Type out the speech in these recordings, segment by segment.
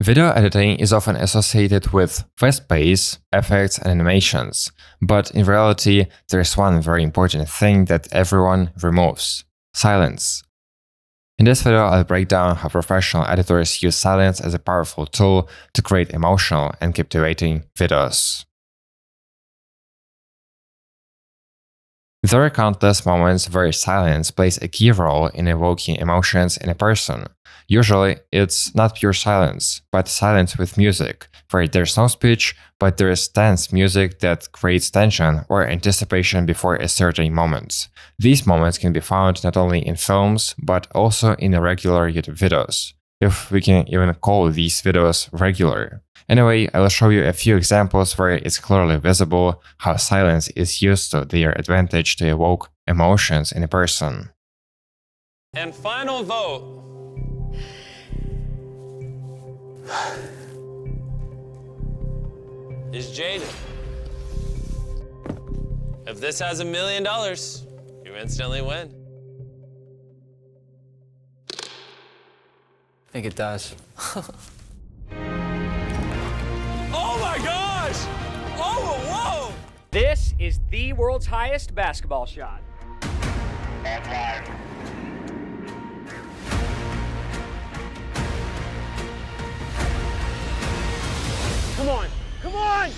Video editing is often associated with fast pace, effects, and animations, but in reality, there is one very important thing that everyone removes: silence. In this video, I'll break down how professional editors use silence as a powerful tool to create emotional and captivating videos. There are countless moments where silence plays a key role in evoking emotions in a person. Usually, it's not pure silence, but silence with music, where there's no speech, but there is tense music that creates tension or anticipation before a certain moment. These moments can be found not only in films, but also in regular YouTube videos, if we can even call these videos regular. Anyway, I will show you a few examples where it's clearly visible how silence is used to their advantage to evoke emotions in a person. And final vote is Jaden. If this has $1 million, you instantly win. I think it does. Oh my gosh! Oh, whoa! This is the world's highest basketball shot. Come on, come on!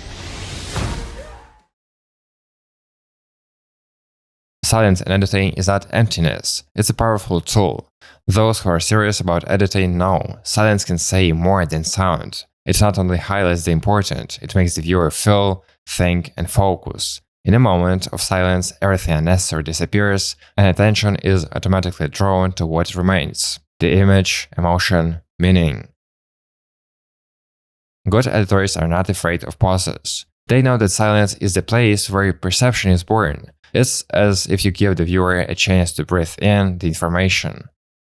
Silence in editing is not emptiness, it's a powerful tool. Those who are serious about editing know silence can say more than sound. It not only highlights the important, it makes the viewer feel, think, and focus. In a moment of silence, everything unnecessary disappears, and attention is automatically drawn to what remains: the image, emotion, meaning. Good editors are not afraid of pauses. They know that silence is the place where perception is born. It's as if you give the viewer a chance to breathe in the information.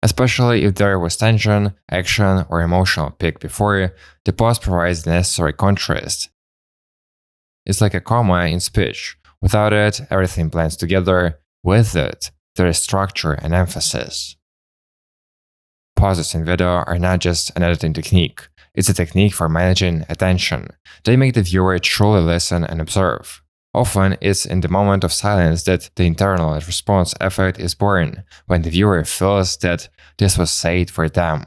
Especially if there was tension, action, or emotional peak before, the pause provides the necessary contrast. It's like a comma in speech. Without it, everything blends together. With it, there is structure and emphasis. Pauses in video are not just an editing technique. It's a technique for managing attention. They make the viewer truly listen and observe. Often, it's in the moment of silence that the internal response effect is born, when the viewer feels that this was said for them.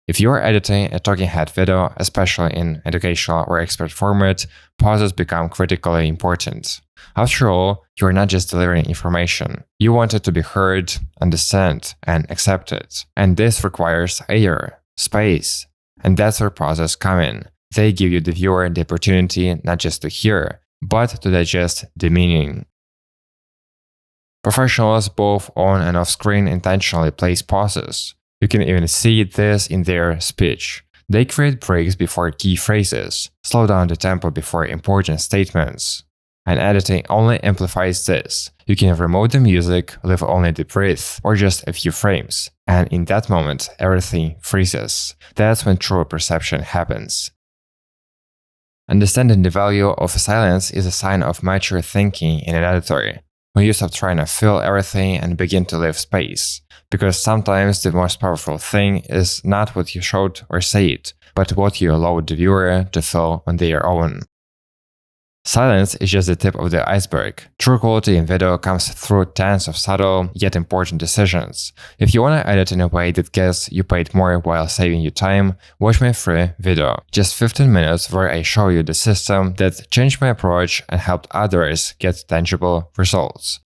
If you are editing a talking head video, especially in educational or expert format, pauses become critically important. After all, you are not just delivering information. You want it to be heard, understood, and accepted. And this requires air, space. And that's where pauses come in. They give you, the viewer, the opportunity not just to hear, but to digest the meaning. Professionals both on and off screen intentionally place pauses. You can even see this in their speech. They create breaks before key phrases, slow down the tempo before important statements. And editing only amplifies this. You can remove the music, leave only the breath, or just a few frames. And in that moment, everything freezes. That's when true perception happens. Understanding the value of silence is a sign of mature thinking in an editor, when you stop trying to fill everything and begin to leave space. Because sometimes the most powerful thing is not what you showed or said, but what you allow the viewer to feel on their own. Silence is just the tip of the iceberg. True quality in video comes through tens of subtle, yet important decisions. If you want to edit in a way that gets you paid more while saving you time, watch my free video, just 15 minutes, where I show you the system that changed my approach and helped others get tangible results.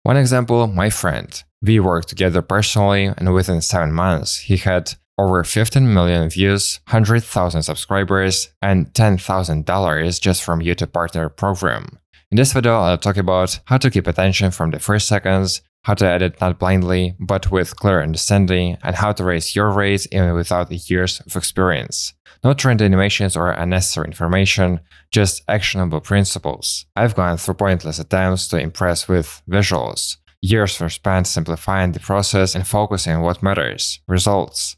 One example, my friend. We worked together personally, and within 7 months, he had over 15 million views, 100,000 subscribers, and $10,000 just from YouTube Partner Program. In this video, I'll talk about how to keep attention from the first seconds, how to edit not blindly, but with clear understanding, and how to raise your rates even without years of experience. No trend animations or unnecessary information, just actionable principles. I've gone through pointless attempts to impress with visuals. Years were spent simplifying the process and focusing on what matters: results.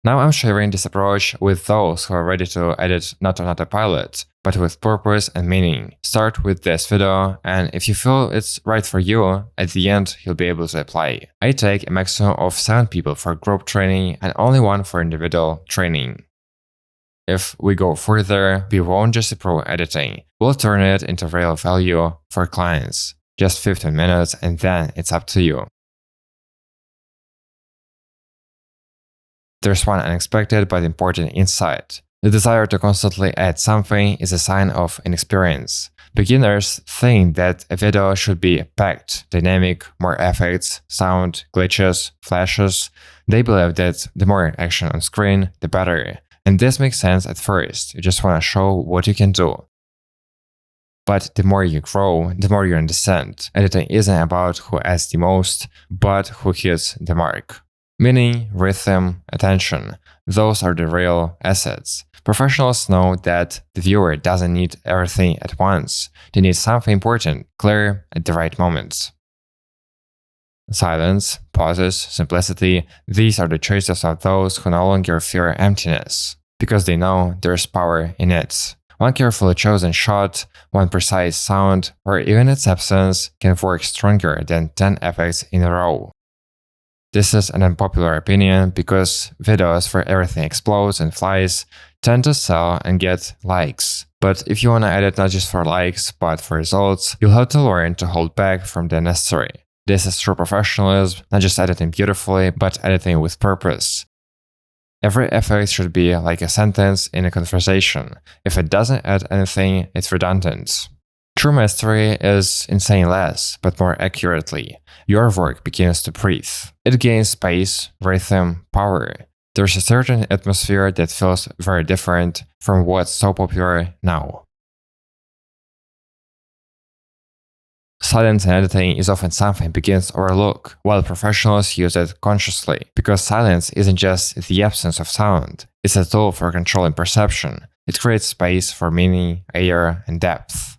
Now I'm sharing this approach with those who are ready to edit not on autopilot, but with purpose and meaning. Start with this video, and if you feel it's right for you, at the end you'll be able to apply. I take a maximum of 7 people for group training and only 1 for individual training. If we go further, we won't just improve editing, we'll turn it into real value for clients. Just 15 minutes and then it's up to you. There's one unexpected but important insight. The desire to constantly add something is a sign of inexperience. Beginners think that a video should be packed, dynamic, more effects, sound, glitches, flashes. They believe that the more action on screen, the better. And this makes sense at first, you just want to show what you can do. But the more you grow, the more you understand. Editing isn't about who adds the most, but who hits the mark. Meaning, rhythm, attention, those are the real assets. Professionals know that the viewer doesn't need everything at once. They need something important, clear, at the right moments. Silence, pauses, simplicity, these are the choices of those who no longer fear emptiness, because they know there's power in it. One carefully chosen shot, one precise sound, or even its absence can work stronger than 10 effects in a row. This is an unpopular opinion because videos where everything explodes and flies tend to sell and get likes. But if you want to edit not just for likes, but for results, you'll have to learn to hold back from the unnecessary. This is true professionalism, not just editing beautifully, but editing with purpose. Every effect should be like a sentence in a conversation. If it doesn't add anything, it's redundant. True mastery is in saying less, but more accurately. Your work begins to breathe. It gains space, rhythm, power. There's a certain atmosphere that feels very different from what's so popular now. Silence in editing is often something beginners overlook, while professionals use it consciously, because silence isn't just the absence of sound, it's a tool for controlling perception. It creates space for meaning, air, and depth.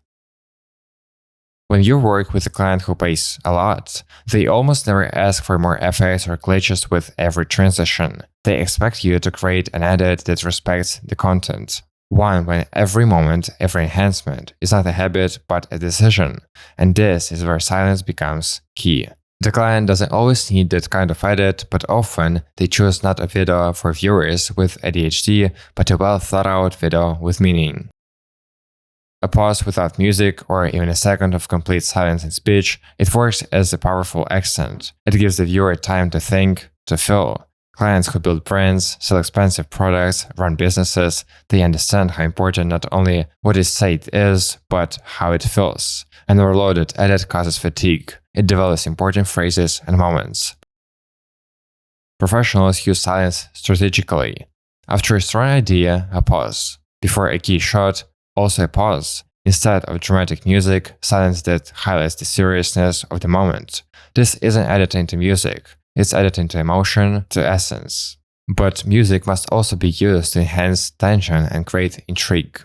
When you work with a client who pays a lot, they almost never ask for more effects or glitches with every transition. They expect you to create an edit that respects the content. One when every moment, every enhancement is not a habit but a decision. And this is where silence becomes key. The client doesn't always need that kind of edit, but often they choose not a video for viewers with ADHD, but a well thought out video with meaning. A pause without music or even a second of complete silence in speech, it works as a powerful accent. It gives the viewer time to think, to feel. Clients who build brands, sell expensive products, run businesses, they understand how important not only what is said is, but how it feels. An overloaded edit causes fatigue. It develops important phrases and moments. Professionals use silence strategically. After a strong idea, a pause. Before a key shot, also a pause. Instead of dramatic music, silence that highlights the seriousness of the moment. This isn't editing to music, it's editing to emotion, to essence. But music must also be used to enhance tension and create intrigue.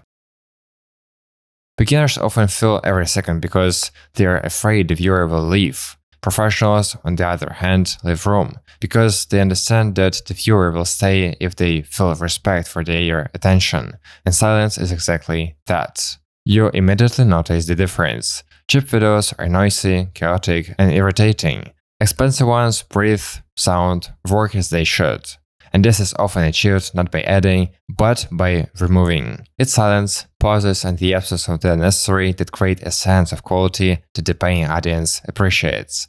Beginners often fill every second because they are afraid the viewer will leave. Professionals, on the other hand, leave room because they understand that the viewer will stay if they feel respect for their attention, and silence is exactly that. You immediately notice the difference. Cheap videos are noisy, chaotic, and irritating. Expensive ones breathe, sound, work as they should. And this is often achieved not by adding, but by removing. It's silence, pauses, and the absence of the unnecessary that create a sense of quality that the paying audience appreciates.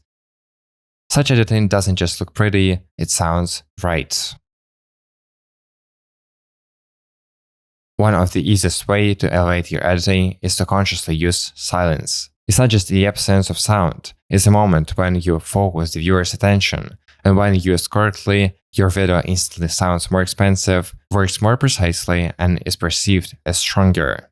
Such editing doesn't just look pretty, it sounds right. One of the easiest ways to elevate your editing is to consciously use silence. It's not just the absence of sound, it's a moment when you focus the viewer's attention, and when used correctly, your video instantly sounds more expansive, works more precisely, and is perceived as stronger.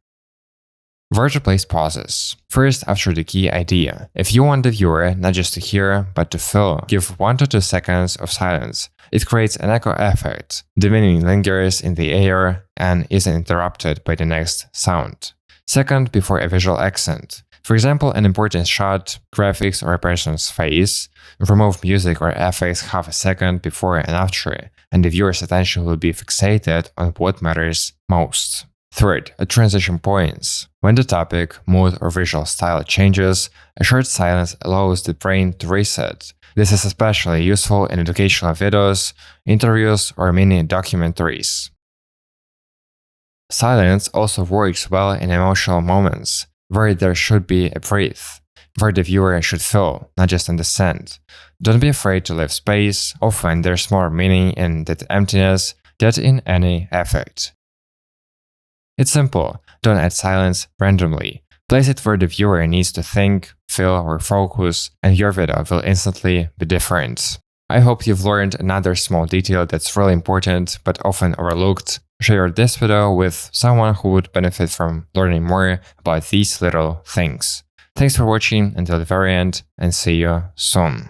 Where to place pauses. First, after the key idea. If you want the viewer not just to hear, but to feel, give 1 to 2 seconds of silence. It creates an echo effect. The meaning lingers in the air and isn't interrupted by the next sound. Second, before a visual accent. For example, an important shot, graphics, or a person's face. Remove music or effects half a second before and after, and the viewer's attention will be fixated on what matters most. Third, at transition points. When the topic, mood, or visual style changes, a short silence allows the brain to reset. This is especially useful in educational videos, interviews, or mini documentaries. Silence also works well in emotional moments, where there should be a breath, where the viewer should feel, not just understand. Don't be afraid to leave space. Often there's more meaning in that emptiness than in any effect. It's simple. Don't add silence randomly. Place it where the viewer needs to think, feel, or focus, and your video will instantly be different. I hope you've learned another small detail that's really important but often overlooked. Share this video with someone who would benefit from learning more about these little things. Thanks for watching until the very end, and see you soon.